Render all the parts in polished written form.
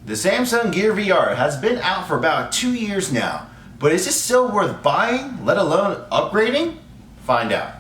The Samsung Gear VR has been out for about 2 years now, but is it still worth buying, let alone upgrading? Find out.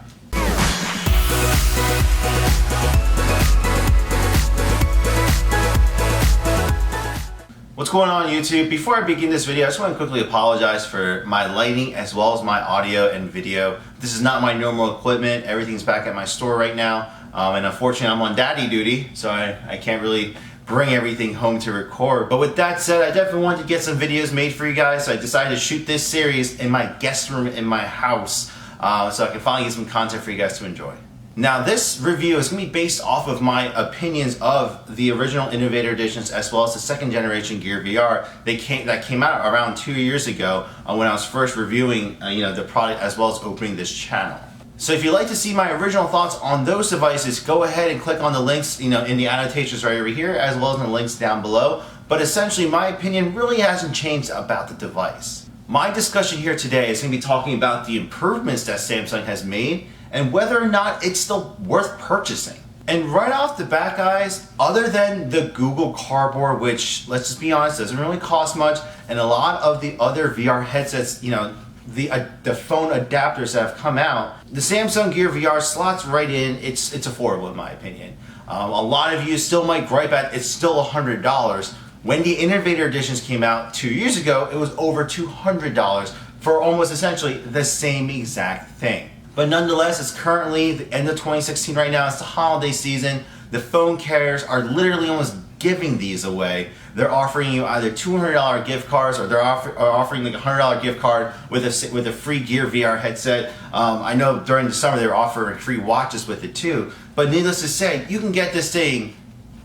What's going on YouTube? Before I begin this video, I just want to quickly apologize for my lighting as well as my audio and video. This is not my normal equipment. Everything's back at my store right now. And unfortunately I'm on daddy duty, so I can't really bring everything home to record. But with that said, I definitely wanted to get some videos made for you guys, so I decided to shoot this series in my guest room in my house so I can finally get some content for you guys to enjoy. Now this review is going to be based off of my opinions of the original Innovator Editions as well as the second generation Gear VR that came out around 2 years ago when I was first reviewing the product as well as opening this channel. So if you'd like to see my original thoughts on those devices, go ahead and click on the links in the annotations right over here as well as in the links down below. But essentially my opinion really hasn't changed about the device. My discussion here today is going to be talking about the improvements that Samsung has made and whether or not it's still worth purchasing. And right off the bat guys, other than the Google Cardboard, which let's just be honest doesn't really cost much, and a lot of the other VR headsets, the phone adapters that have come out, the Samsung Gear VR slots right in. It's affordable in my opinion. A lot of you still might gripe at it's still $100. When the Innovator Editions came out 2 years ago, it was over $200 for almost essentially the same exact thing. But nonetheless, it's currently the end of 2016 right now. It's the holiday season. The phone carriers are literally almost giving these away. They're offering you either $200 gift cards or they're offering like a $100 gift card with a free Gear VR headset. I know during the summer they were offering free watches with it too. But needless to say, you can get this thing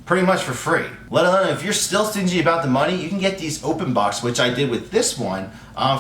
pretty much for free. Let alone if you're still stingy about the money, you can get these open box, which I did with this one,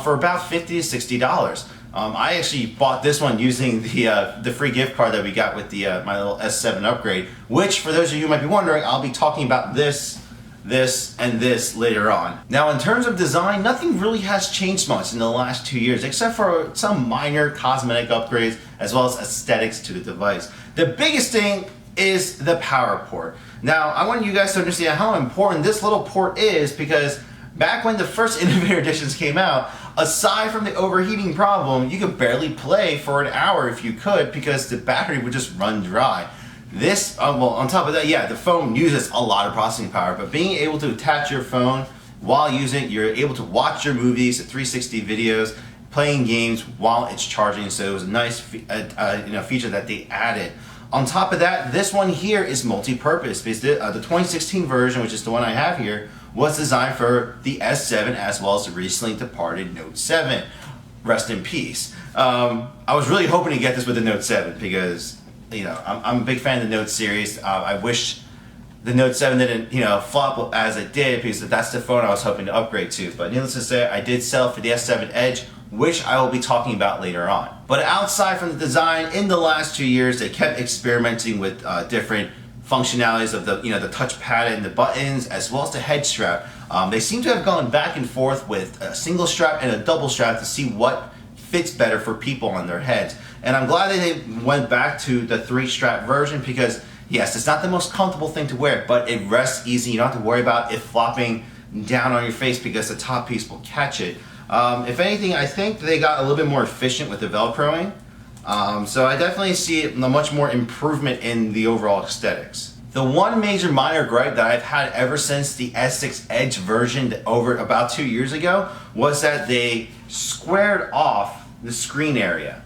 for about $50 to $60. I actually bought this one using the free gift card that we got with the my little S7 upgrade, which for those of you who might be wondering, I'll be talking about this, and this later on. Now in terms of design, nothing really has changed much in the last 2 years except for some minor cosmetic upgrades as well as aesthetics to the device. The biggest thing is the power port. Now I want you guys to understand how important this little port is, because back when the first Innovator Editions came out, aside from the overheating problem, you could barely play for an hour if you could because the battery would just run dry. This, well, on top of that, yeah, the phone uses a lot of processing power, but being able to attach your phone while using it, you're able to watch your movies, 360 videos, playing games while it's charging, so it was a nice feature that they added. On top of that, this one here is multi-purpose because the 2016 version, which is the one I have here, was designed for the S7 as well as the recently departed Note 7. Rest in peace. I was really hoping to get this with the Note 7 because I'm a big fan of the Note series. I wish the Note 7 didn't flop as it did because that's the phone I was hoping to upgrade to. But needless to say, I did sell for the S7 Edge, which I will be talking about later on. But outside from the design, in the last 2 years, they kept experimenting with different functionalities of the touchpad and the buttons as well as the head strap. They seem to have gone back and forth with a single strap and a double strap to see what fits better for people on their heads. And I'm glad that they went back to the 3-strap version because yes, it's not the most comfortable thing to wear, but it rests easy. You don't have to worry about it flopping down on your face because the top piece will catch it. If anything, I think they got a little bit more efficient with the Velcroing. So I definitely see a much more improvement in the overall aesthetics. The one major minor gripe that I've had ever since the S6 Edge version over about 2 years ago was that they squared off the screen area.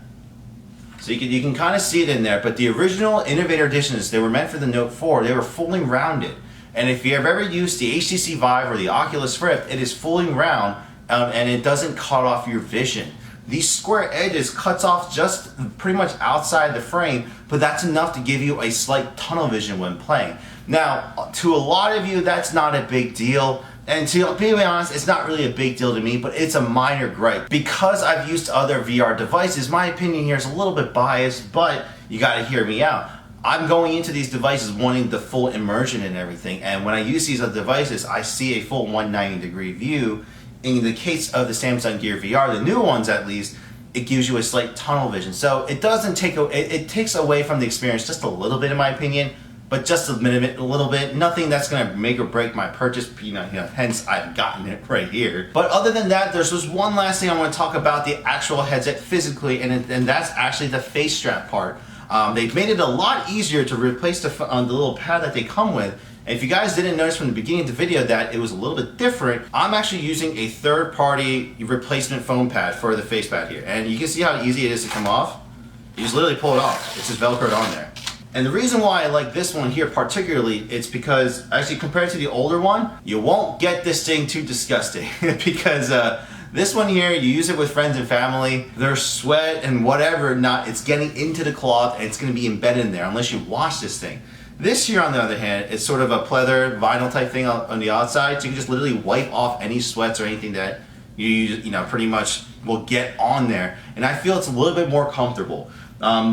So you can kind of see it in there, but the original Innovator Editions, they were meant for the Note 4, they were fully rounded. And if you have ever used the HTC Vive or the Oculus Rift, it is fully round and it doesn't cut off your vision. These square edges cuts off just pretty much outside the frame, but that's enough to give you a slight tunnel vision when playing. Now, to a lot of you, that's not a big deal. And to be honest, it's not really a big deal to me, but it's a minor gripe. Because I've used other VR devices, my opinion here is a little bit biased, but you gotta hear me out. I'm going into these devices wanting the full immersion and everything, and when I use these other devices, I see a full 190-degree view. In the case of the Samsung Gear VR, the new ones at least, it gives you a slight tunnel vision. So it doesn't take, it takes away from the experience just a little bit in my opinion, but just a little bit. Nothing that's gonna make or break my purchase, hence I've gotten it right here. But other than that, there's just one last thing I want to talk about, the actual headset physically, and that's actually the face strap part. They've made it a lot easier to replace the little pad that they come with. And if you guys didn't notice from the beginning of the video that it was a little bit different, I'm actually using a third-party replacement foam pad for the face pad here. And you can see how easy it is to come off. You just literally pull it off. It's just Velcroed on there. And the reason why I like this one here particularly, it's because actually compared to the older one, you won't get this thing too disgusting because this one here, you use it with friends and family, their sweat and whatever, it's getting into the cloth and it's gonna be embedded in there unless you wash this thing. This here, on the other hand, it's sort of a pleather vinyl type thing on the outside, so you can just literally wipe off any sweats or anything that you pretty much will get on there. And I feel it's a little bit more comfortable.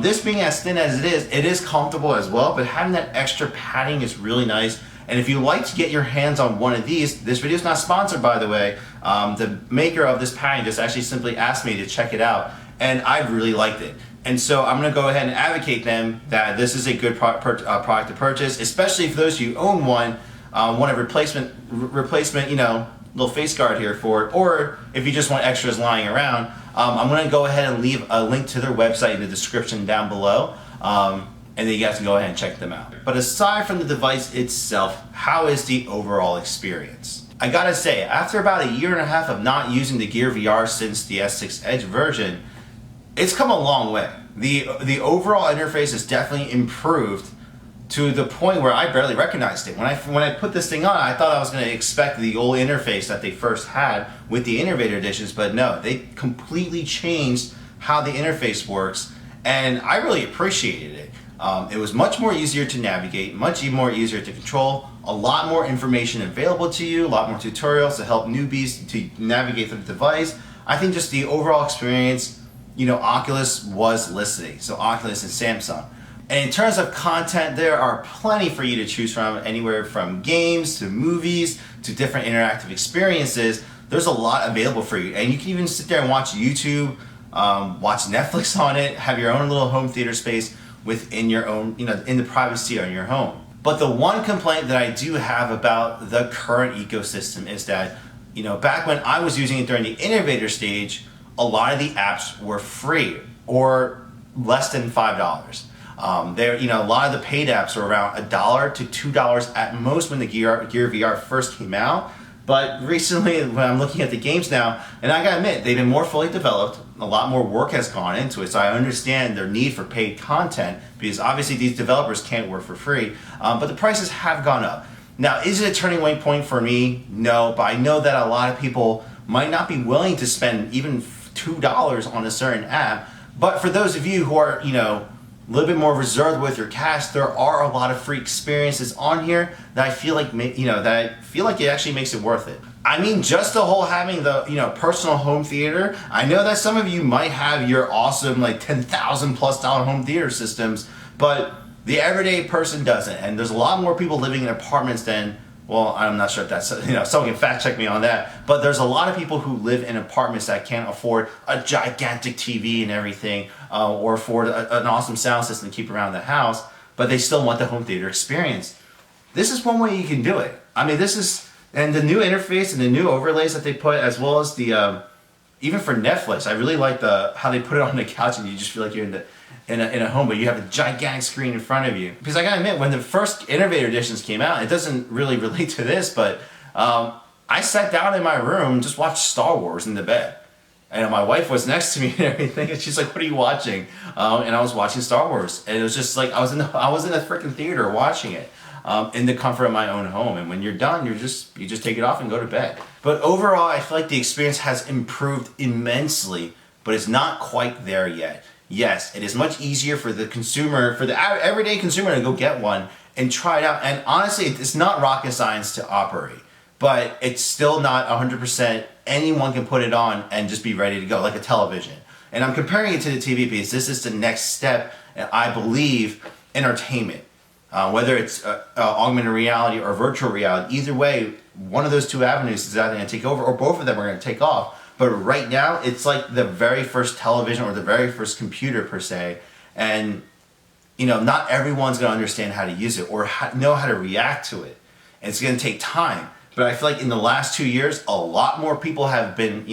This being as thin as it is comfortable as well, but having that extra padding is really nice. And if you like to get your hands on one of these, this video is not sponsored, by the way. The maker of this padding just actually simply asked me to check it out, and I really liked it. And so I'm going to go ahead and advocate them that this is a good product to purchase, especially for those of you who own one, want a replacement, little face guard here for it, or if you just want extras lying around. I'm going to go ahead and leave a link to their website in the description down below, and then you guys can go ahead and check them out. But aside from the device itself, how is the overall experience? I gotta say, after about a year and a half of not using the Gear VR since the S6 Edge version, it's come a long way. The overall interface has definitely improved to the point where I barely recognized it. When I put this thing on, I thought I was going to expect the old interface that they first had with the Innovator Editions, but no, they completely changed how the interface works, and I really appreciated it. It was much more easier to navigate, much more easier to control, a lot more information available to you, a lot more tutorials to help newbies to navigate through the device. I think just the overall experience, Oculus was listening, so Oculus and Samsung. And in terms of content, there are plenty for you to choose from, anywhere from games to movies to different interactive experiences. There's a lot available for you, and you can even sit there and watch YouTube, watch Netflix on it, have your own little home theater space within your own, in the privacy of your home. But the one complaint that I do have about the current ecosystem is that, back when I was using it during the Innovator stage, a lot of the apps were free or less than $5. A lot of the paid apps are around $1 to $2 at most when the Gear VR first came out. But recently, when I'm looking at the games now, and I gotta admit, they've been more fully developed, a lot more work has gone into it, so I understand their need for paid content, because obviously these developers can't work for free, but the prices have gone up. Now, is it a turning point for me? No, but I know that a lot of people might not be willing to spend even $2 on a certain app, but for those of you who are, a little bit more reserved with your cash, there are a lot of free experiences on here that I feel like it actually makes it worth it. I mean, just the whole having the personal home theater. I know that some of you might have your awesome $10,000+ home theater systems, but the everyday person doesn't, and there's a lot more people living in apartments than. Well, I'm not sure if that's, someone can fact check me on that, but there's a lot of people who live in apartments that can't afford a gigantic TV and everything, or afford an awesome sound system to keep around the house, but they still want the home theater experience. This is one way you can do it. I mean, and the new interface and the new overlays that they put, as well as the, even for Netflix, I really like how they put it on the couch and you just feel like you're in a home, but you have a gigantic screen in front of you. Because I gotta admit, when the first Innovator Editions came out, it doesn't really relate to this, but I sat down in my room and just watched Star Wars in the bed. And my wife was next to me and everything, and she's like, "What are you watching?" And I was watching Star Wars, and it was just like I was in a freaking theater watching it in the comfort of my own home. And when you're done, you just take it off and go to bed. But overall, I feel like the experience has improved immensely, but it's not quite there yet. Yes, it is much easier for the consumer, for the everyday consumer, to go get one and try it out. And honestly, it's not rocket science to operate, but it's still not 100%. Anyone can put it on and just be ready to go, like a television. And I'm comparing it to the TV because this is the next step, I believe, entertainment. Whether it's augmented reality or virtual reality, either way, one of those two avenues is either going to take over or both of them are going to take off. But right now, it's like the very first television or the very first computer per se, and not everyone's going to understand how to use it or know how to react to it. And it's going to take time. But I feel like in the last 2 years, a lot more people have been,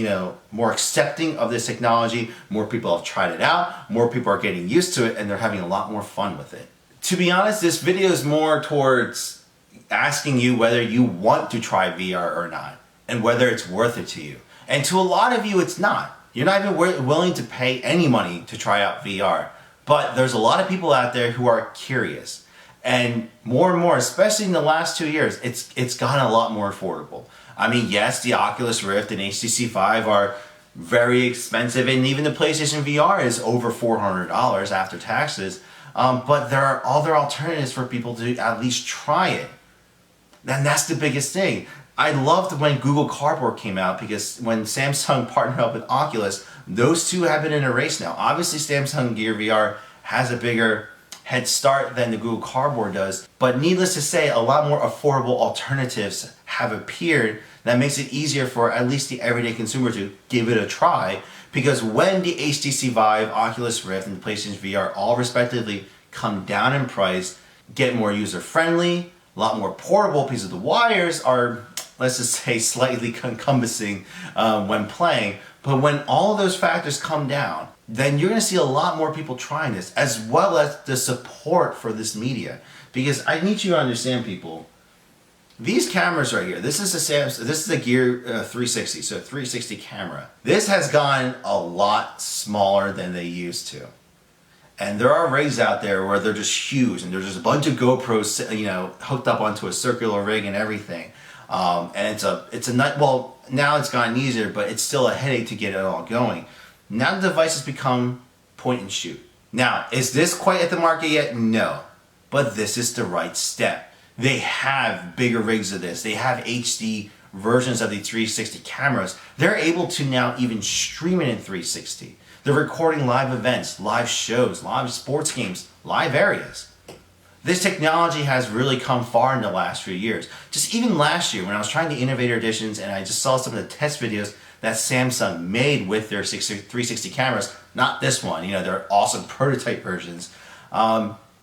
more accepting of this technology. More people have tried it out. More people are getting used to it, and they're having a lot more fun with it. To be honest, this video is more towards asking you whether you want to try VR or not, and whether it's worth it to you. And to a lot of you, it's not. You're not even willing to pay any money to try out VR. But there's a lot of people out there who are curious. And more, especially in the last 2 years, it's gotten a lot more affordable. I mean, yes, the Oculus Rift and HTC Vive are very expensive, and even the PlayStation VR is over $400 after taxes. But there are other alternatives for people to at least try it. And that's the biggest thing. I loved when Google Cardboard came out, because when Samsung partnered up with Oculus, those two have been in a race now. Obviously, Samsung Gear VR has a bigger head start than the Google Cardboard does, but needless to say, a lot more affordable alternatives have appeared that makes it easier for at least the everyday consumer to give it a try, because when the HTC Vive, Oculus Rift, and the PlayStation VR all respectively come down in price, get more user-friendly, a lot more portable because the wires are, let's just say, slightly encompassing when playing, but when all those factors come down, then you're going to see a lot more people trying this, as well as the support for this media. Because I need you to understand, people, these cameras right here, this is a Gear 360, so 360 camera. This has gotten a lot smaller than they used to. And there are rigs out there where they're just huge, and there's just a bunch of GoPros, hooked up onto a circular rig and everything. And well, now it's gotten easier, but it's still a headache to get it all going. Now the device has become point and shoot. Now, is this quite at the market yet? No. But this is the right step. They have bigger rigs of this. They have HD versions of the 360 cameras. They're able to now even stream it in 360. They're recording live events, live shows, live sports games, live areas. This technology has really come far in the last few years. Just even last year when I was trying the Innovator Editions and I just saw some of the test videos that Samsung made with their 360 cameras, not this one, their awesome prototype versions,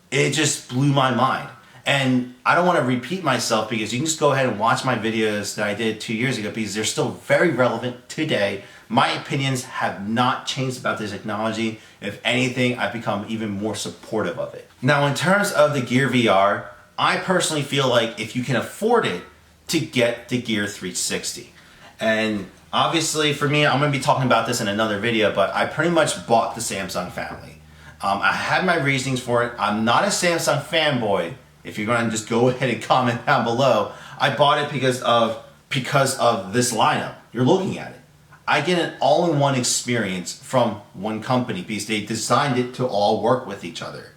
it just blew my mind. And I don't want to repeat myself, because you can just go ahead and watch my videos that I did 2 years ago, because they're still very relevant today. My opinions have not changed about this technology. If anything, I've become even more supportive of it. Now, in terms of the Gear VR, I personally feel like if you can afford it, to get the Gear 360. And obviously, for me, I'm going to be talking about this in another video, but I pretty much bought the Samsung family. I had my reasonings for it. I'm not a Samsung fanboy. If you're going to just go ahead and comment down below, I bought it because of this lineup. You're looking at it. I get an all-in-one experience from one company because they designed it to all work with each other.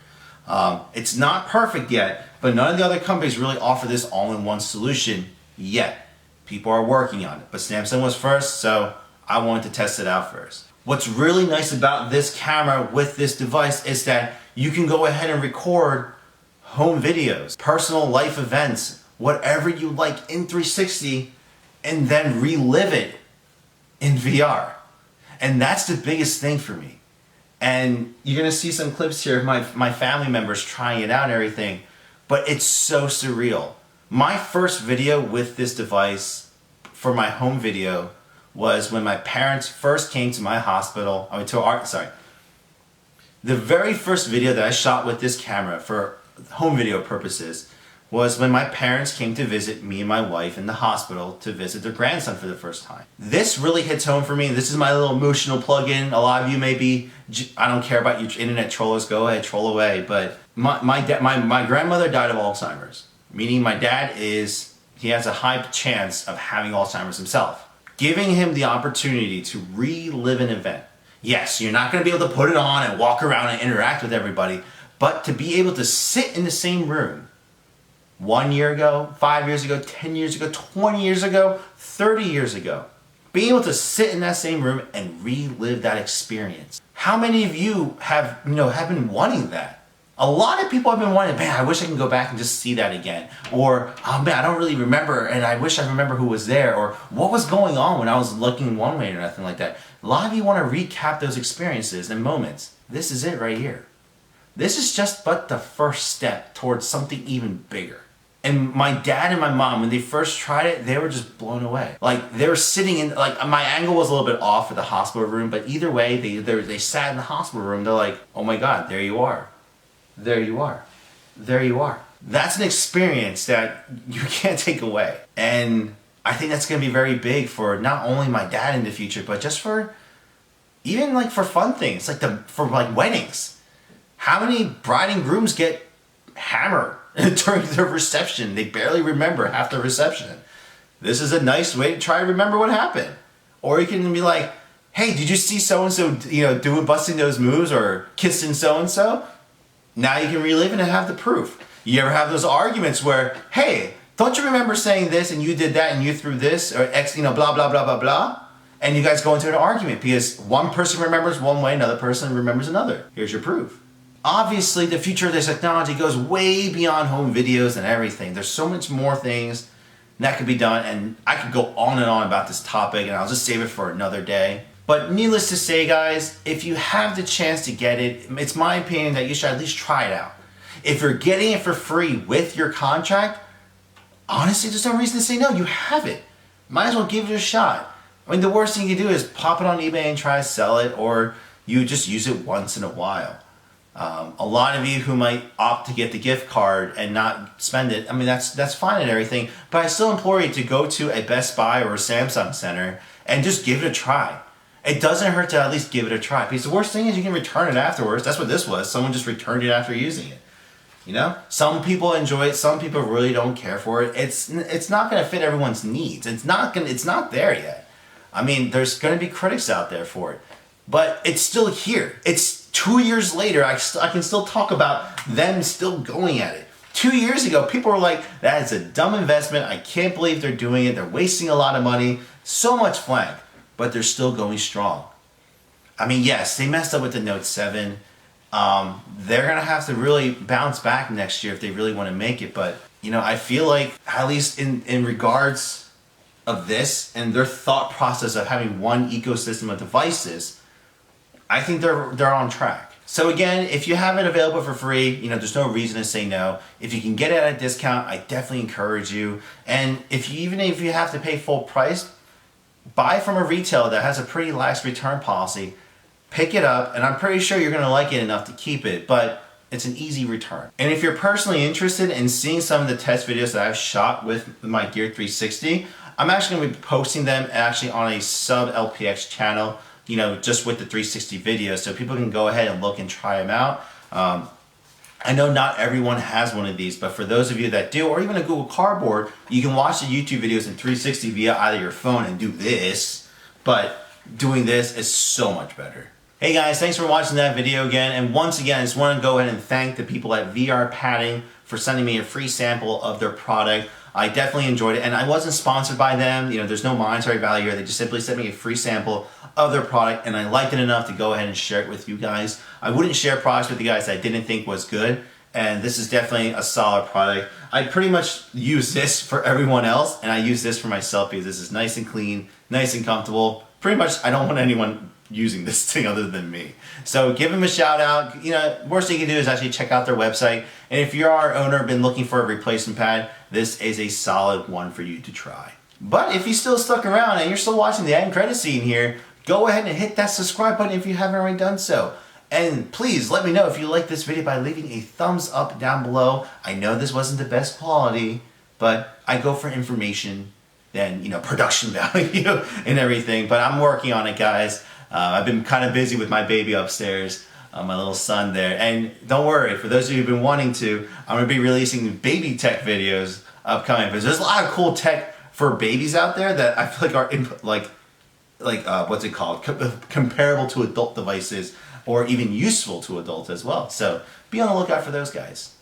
It's not perfect yet, but none of the other companies really offer this all-in-one solution yet. People are working on it, but Samsung was first, so I wanted to test it out first. What's really nice about this camera with this device is that you can go ahead and record home videos, personal life events, whatever you like in 360, and then relive it in VR. And that's the biggest thing for me. And you're gonna see some clips here of my family members trying it out and everything, but it's so surreal. My first video with this device for my home video was when my parents first came to my hospital, the very first video that I shot with this camera for home video purposes was when my parents came to visit me and my wife in the hospital to visit their grandson for the first time. This really hits home for me. This is my little emotional plug-in. A lot of you may be, I don't care about you internet trollers, go ahead, troll away, but my grandmother died of Alzheimer's, meaning my dad he has a high chance of having Alzheimer's himself. Giving him the opportunity to relive an event. Yes, you're not gonna be able to put it on and walk around and interact with everybody, but to be able to sit in the same room 1 year ago, 5 years ago, 10 years ago, 20 years ago, 30 years ago, being able to sit in that same room and relive that experience. How many of you have been wanting that? A lot of people have been wanting, man, I wish I can go back and just see that again. Or, oh man, I don't really remember, and I wish I remember who was there, or what was going on when I was looking one way or nothing like that. A lot of you want to recap those experiences and moments. This is it right here. This is just but the first step towards something even bigger. And my dad and my mom, when they first tried it, they were just blown away. Like, they were sitting in, like, my angle was a little bit off at the hospital room, but either way, they sat in the hospital room. They're like, oh my God, there you are. There you are. There you are. That's an experience that you can't take away. And I think that's going to be very big for not only my dad in the future, but just for, even like for fun things, like for like weddings. How many bride and grooms get hammered during the reception? They barely remember half the reception. This is a nice way to try to remember what happened. Or you can be like, hey, did you see so-and-so, busting those moves or kissing so-and-so? Now you can relive it and have the proof. You ever have those arguments where, hey, don't you remember saying this and you did that and you threw this or X, blah, blah, blah, blah, blah? And you guys go into an argument because one person remembers one way, another person remembers another. Here's your proof. Obviously, the future of this technology goes way beyond home videos and everything. There's so much more things that could be done, and I could go on and on about this topic, and I'll just save it for another day. But needless to say, guys, if you have the chance to get it, it's my opinion that you should at least try it out. If you're getting it for free with your contract, honestly, there's no reason to say no. You have it. Might as well give it a shot. I mean, the worst thing you can do is pop it on eBay and try to sell it, or you just use it once in a while. A lot of you who might opt to get the gift card and not spend it, I mean, that's fine and everything, but I still implore you to go to a Best Buy or a Samsung Center and just give it a try. It doesn't hurt to at least give it a try, because the worst thing is you can return it afterwards. That's what this was. Someone just returned it after using it. Some people enjoy it, some people really don't care for it. It's not going to fit everyone's needs. It's not there yet. I mean, there's going to be critics out there for it, but it's still here. It's 2 years later. I can still talk about them still going at it. 2 years ago, people were like, that is a dumb investment. I can't believe they're doing it. They're wasting a lot of money. So much flank, but they're still going strong. I mean, yes, they messed up with the Note 7. They're going to have to really bounce back next year if they really want to make it. But, I feel like, at least in regards of this and their thought process of having one ecosystem of devices, I think they're on track. So again, if you have it available for free, there's no reason to say no. If you can get it at a discount, I definitely encourage you. And even if you have to pay full price, buy from a retailer that has a pretty lax return policy. Pick it up, and I'm pretty sure you're going to like it enough to keep it, but it's an easy return. And if you're personally interested in seeing some of the test videos that I've shot with my Gear 360, I'm actually going to be posting them actually on a sub LPX channel, just with the 360 videos, so people can go ahead and look and try them out. I know not everyone has one of these, but for those of you that do, or even a Google Cardboard, you can watch the YouTube videos in 360 via either your phone and do this, but doing this is so much better. Hey guys, thanks for watching that video again, and once again, I just want to go ahead and thank the people at VR Padding for sending me a free sample of their product. I definitely enjoyed it, and I wasn't sponsored by them. There's no monetary value here. They just simply sent me a free sample of their product, and I liked it enough to go ahead and share it with you guys. I wouldn't share products with you guys that I didn't think was good, and this is definitely a solid product. I pretty much use this for everyone else, and I use this for myself because this is nice and clean, nice and comfortable. Pretty much, I don't want anyone using this thing other than me. So give them a shout out. Worst thing you can do is actually check out their website. And if you're our owner, been looking for a replacement pad, this is a solid one for you to try. But if you still stuck around and you're still watching the end credit scene here, go ahead and hit that subscribe button if you haven't already done so. And please let me know if you like this video by leaving a thumbs up down below. I know this wasn't the best quality, but I go for information than production value and everything. But I'm working on it, guys. I've been kind of busy with my baby upstairs, my little son there. And don't worry, for those of you who've been wanting to, I'm going to be releasing baby tech videos upcoming. Because there's a lot of cool tech for babies out there that I feel like are what's it called? Comparable to adult devices, or even useful to adults as well. So be on the lookout for those guys.